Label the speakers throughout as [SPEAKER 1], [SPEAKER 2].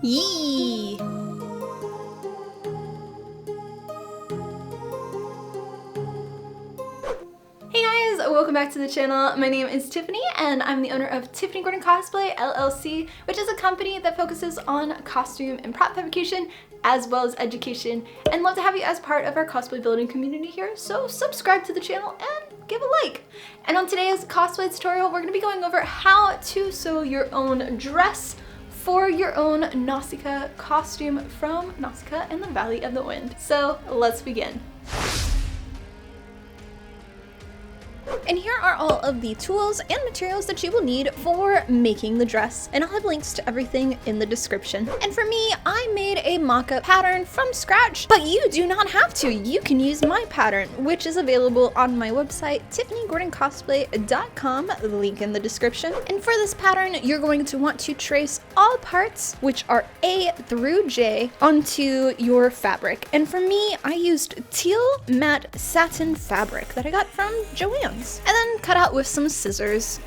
[SPEAKER 1] Yee! Hey guys, welcome back to the channel. My name is Tiffany and I'm the owner of Tiffany Gordon Cosplay LLC, which is a company that focuses on costume and prop fabrication as well as education, and love to have you as part of our cosplay building community here. So subscribe to the channel and give a like. And on today's cosplay tutorial, we're going to be going over how to sew your own dress for your own Nausicaa costume from Nausicaa and the Valley of the Wind. So let's begin. And here are all of the tools and materials that you will need for making the dress, and I'll have links to everything in the description. And for me, I made a mock-up pattern from scratch, but you do not have to. You can use my pattern, which is available on my website, TiffanyGordonCosplay.com, link in the description. And for this pattern, you're going to want to trace all parts, which are A through J, onto your fabric. And for me, I used teal matte satin fabric that I got from Joann's, and then cut out with some scissors.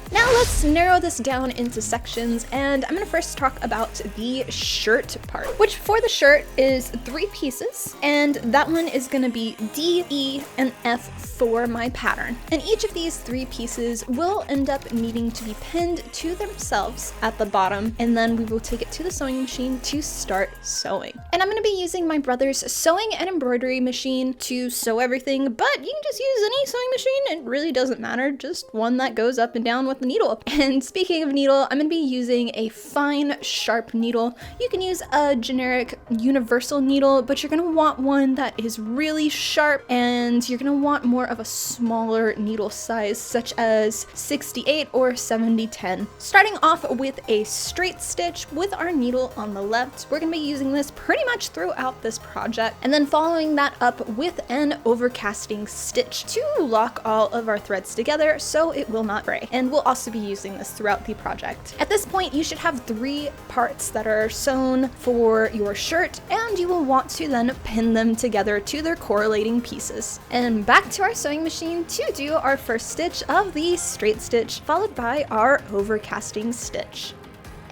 [SPEAKER 1] Now let's narrow this down into sections, and I'm gonna first talk about the shirt part, which for the shirt is 3 pieces, and that one is gonna be D, E, and F for my pattern. And each of these 3 pieces will end up needing to be pinned to themselves at the bottom, and then we will take it to the sewing machine to start sewing. And I'm gonna be using my brother's sewing and embroidery machine to sew everything, but you can just use any sewing machine. It really doesn't matter, just one that goes up and down with the needle. And speaking of needle, I'm going to be using a fine, sharp needle. You can use a generic universal needle, but you're going to want one that is really sharp, and you're going to want more of a smaller needle size, such as 68 or 70-10. Starting off with a straight stitch with our needle on the left. We're going to be using this pretty much throughout this project, and then following that up with an overcasting stitch to lock all of our threads together so it will not fray. And we'll also be using this throughout the project. At this point, you should have 3 parts that are sewn for your shirt, and you will want to then pin them together to their correlating pieces. And back to our sewing machine to do our first stitch of the straight stitch, followed by our overcasting stitch.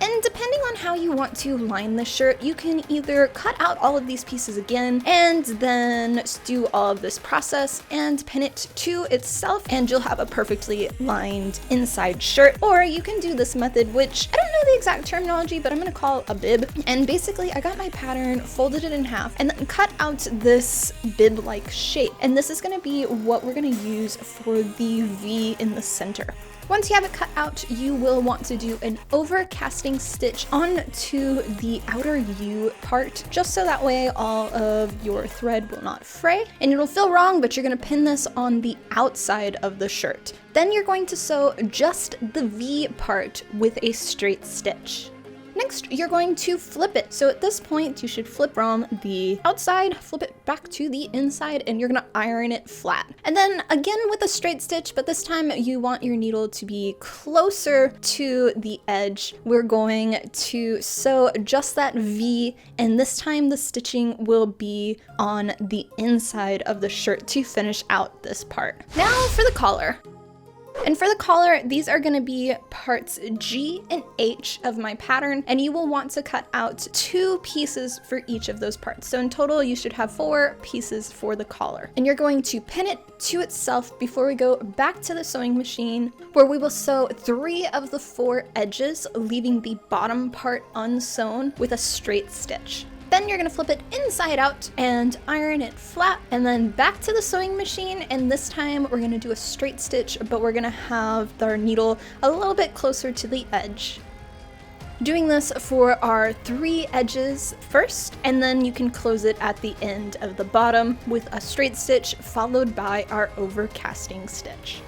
[SPEAKER 1] And depending on how you want to line the shirt, you can either cut out all of these pieces again and then do all of this process and pin it to itself, and you'll have a perfectly lined inside shirt. Or you can do this method, which I don't know the exact terminology, but I'm gonna call a bib. And basically I got my pattern, folded it in half, and then cut out this bib-like shape. And this is gonna be what we're gonna use for the V in the center. Once you have it cut out, you will want to do an overcasting stitch onto the outer U part, just so that way all of your thread will not fray. And it'll feel wrong, but you're gonna pin this on the outside of the shirt. Then you're going to sew just the V part with a straight stitch. Next, you're going to flip it. So at this point, you should flip from the outside, flip it back to the inside, and you're gonna iron it flat. And then again with a straight stitch, but this time you want your needle to be closer to the edge. We're going to sew just that V, and this time the stitching will be on the inside of the shirt to finish out this part. Now for the collar. And for the collar, these are going to be parts G and H of my pattern, and you will want to cut out 2 pieces for each of those parts. So in total, you should have 4 pieces for the collar. And you're going to pin it to itself before we go back to the sewing machine, where we will sew 3 of the 4 edges, leaving the bottom part unsewn with a straight stitch. Then you're gonna flip it inside out and iron it flat, and then back to the sewing machine, and this time we're gonna do a straight stitch, but we're gonna have our needle a little bit closer to the edge. Doing this for our 3 edges first, and then you can close it at the end of the bottom with a straight stitch followed by our overcasting stitch.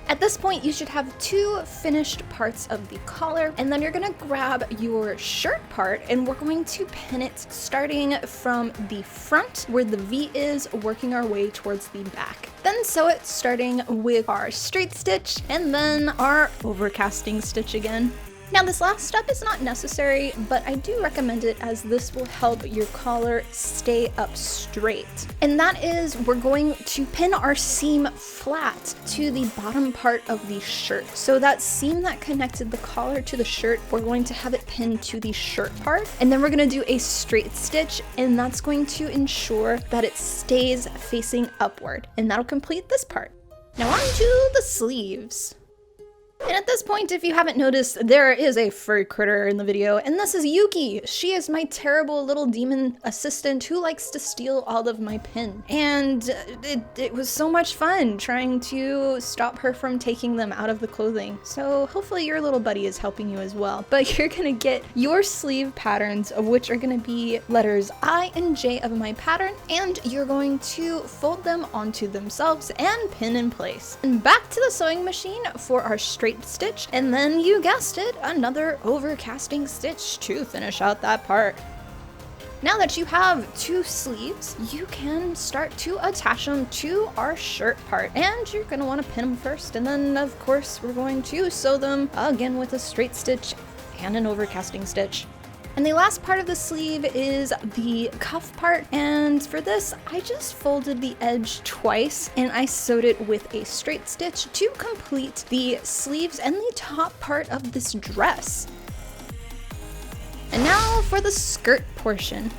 [SPEAKER 1] At this point, you should have 2 finished parts of the collar, and then you're gonna grab your shirt part, and we're going to pin it starting from the front where the V is, working our way towards the back. Then sew it starting with our straight stitch and then our overcasting stitch again. Now this last step is not necessary, but I do recommend it as this will help your collar stay up straight. And that is, we're going to pin our seam flat to the bottom part of the shirt. So that seam that connected the collar to the shirt, we're going to have it pinned to the shirt part. And then we're gonna do a straight stitch, and that's going to ensure that it stays facing upward. And that'll complete this part. Now on to the sleeves. And at this point, if you haven't noticed, there is a furry critter in the video, and this is Yuki. She is my terrible little demon assistant who likes to steal all of my pin. And it was so much fun trying to stop her from taking them out of the clothing. So hopefully your little buddy is helping you as well. But you're gonna get your sleeve patterns, of which are gonna be letters I and J of my pattern, and you're going to fold them onto themselves and pin in place. And back to the sewing machine for our straight stitch, and then you guessed it, another overcasting stitch to finish out that part. Now that you have two sleeves, you can start to attach them to our shirt part, and you're going to want to pin them first, and then of course we're going to sew them again with a straight stitch and an overcasting stitch. And the last part of the sleeve is the cuff part, and for this I just folded the edge twice and I sewed it with a straight stitch to complete the sleeves and the top part of this dress. And now for the skirt portion.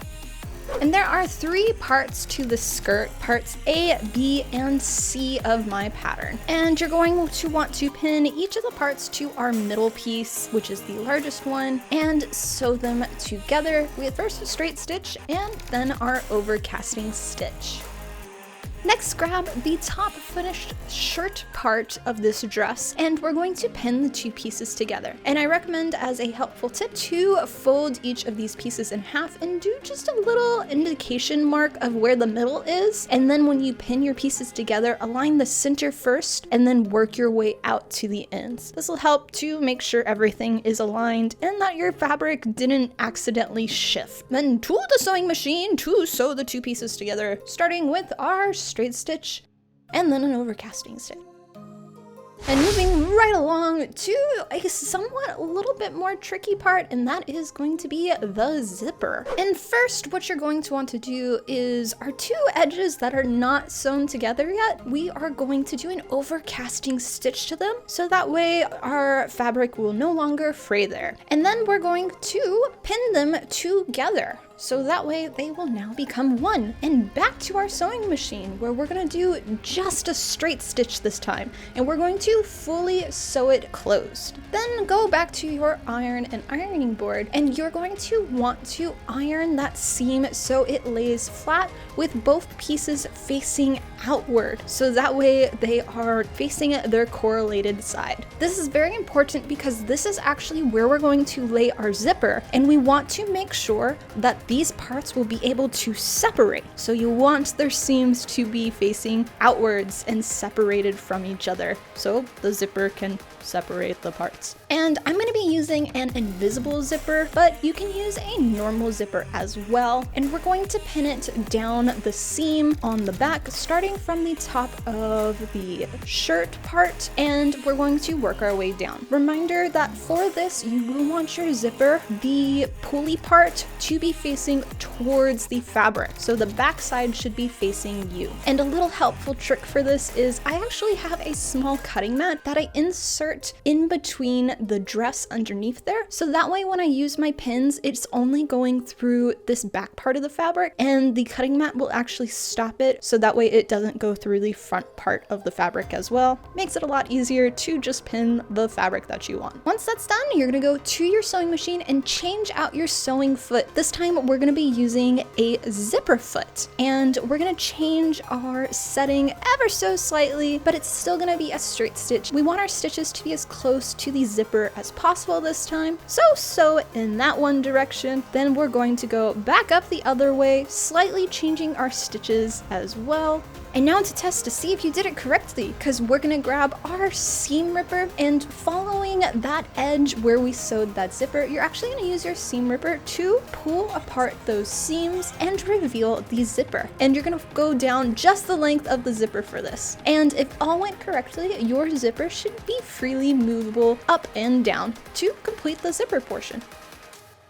[SPEAKER 1] And there are three parts to the skirt, parts A, B, and C of my pattern. And you're going to want to pin each of the parts to our middle piece, which is the largest one, and sew them together with first a straight stitch and then our overcasting stitch. Next, grab the top finished shirt part of this dress, and we're going to pin the two pieces together. And I recommend, as a helpful tip, to fold each of these pieces in half and do just a little indication mark of where the middle is. And then when you pin your pieces together, align the center first and then work your way out to the ends. This will help to make sure everything is aligned and that your fabric didn't accidentally shift. Then to the sewing machine to sew the two pieces together, starting with our straight stitch and then an overcasting stitch. And moving right along to a somewhat a little bit more tricky part, and that is going to be the zipper. And first, what you're going to want to do is our two edges that are not sewn together yet, we are going to do an overcasting stitch to them, so that way our fabric will no longer fray there. And then we're going to pin them together, so that way they will now become one. And back to our sewing machine, where we're gonna do just a straight stitch this time, and we're going to fully sew it closed. Then go back to your iron and ironing board, and you're going to want to iron that seam so it lays flat with both pieces facing outward, so that way they are facing their correlated side. This is very important because this is actually where we're going to lay our zipper, and we want to make sure that these parts will be able to separate. So you want their seams to be facing outwards and separated from each other, so the zipper can separate the parts. And I'm going to be using an invisible zipper, but you can use a normal zipper as well. And we're going to pin it down the seam on the back, starting from the top of the shirt part, and we're going to work our way down. Reminder that for this, you will want your zipper, the pulley part, to be facing towards the fabric. So the back side should be facing you. And a little helpful trick for this is I actually have a small cutting mat that I insert in between the dress underneath there. So that way when I use my pins, it's only going through this back part of the fabric, and the cutting mat will actually stop it. So that way it doesn't go through the front part of the fabric as well. Makes it a lot easier to just pin the fabric that you want. Once that's done, you're gonna go to your sewing machine and change out your sewing foot. This time we're gonna be using a zipper foot, and we're gonna change our setting ever so slightly, but it's still gonna be a straight stitch. We want our stitches to be as close to the zipper as possible this time. So sew in that one direction, then we're going to go back up the other way, slightly changing our stitches as well. And now to test to see if you did it correctly, because we're gonna grab our seam ripper, and following that edge where we sewed that zipper, you're actually gonna use your seam ripper to pull apart those seams and reveal the zipper. And you're gonna go down just the length of the zipper for this. And if all went correctly, your zipper should be freely movable up and down to complete the zipper portion.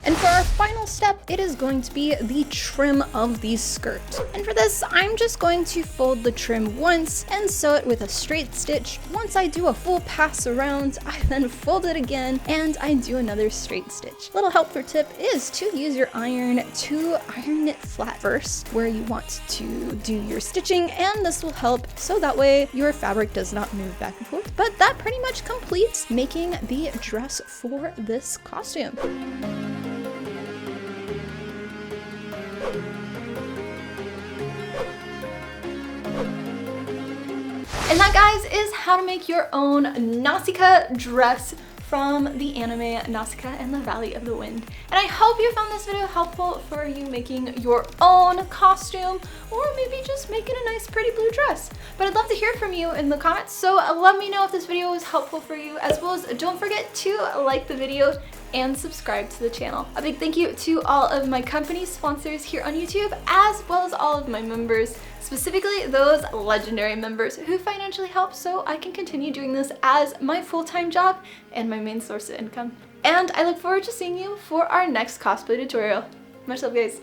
[SPEAKER 1] And for our final step, it is going to be the trim of the skirt. And for this, I'm just going to fold the trim once and sew it with a straight stitch. Once I do a full pass around, I then fold it again and I do another straight stitch. Little helpful tip is to use your iron to iron it flat first where you want to do your stitching, and this will help so that way your fabric does not move back and forth. But that pretty much completes making the dress for this costume. And that, guys, is how to make your own Nausicaa dress from the anime Nausicaa and the Valley of the Wind. And I hope you found this video helpful for you making your own costume, or maybe just making a nice pretty blue dress. But I'd love to hear from you in the comments, so let me know if this video was helpful for you, as well as don't forget to like the video and subscribe to the channel. A big thank you to all of my company sponsors here on YouTube, as well as all of my members, specifically those legendary members who financially help so I can continue doing this as my full-time job and my main source of income. And I look forward to seeing you for our next cosplay tutorial. Much love, guys.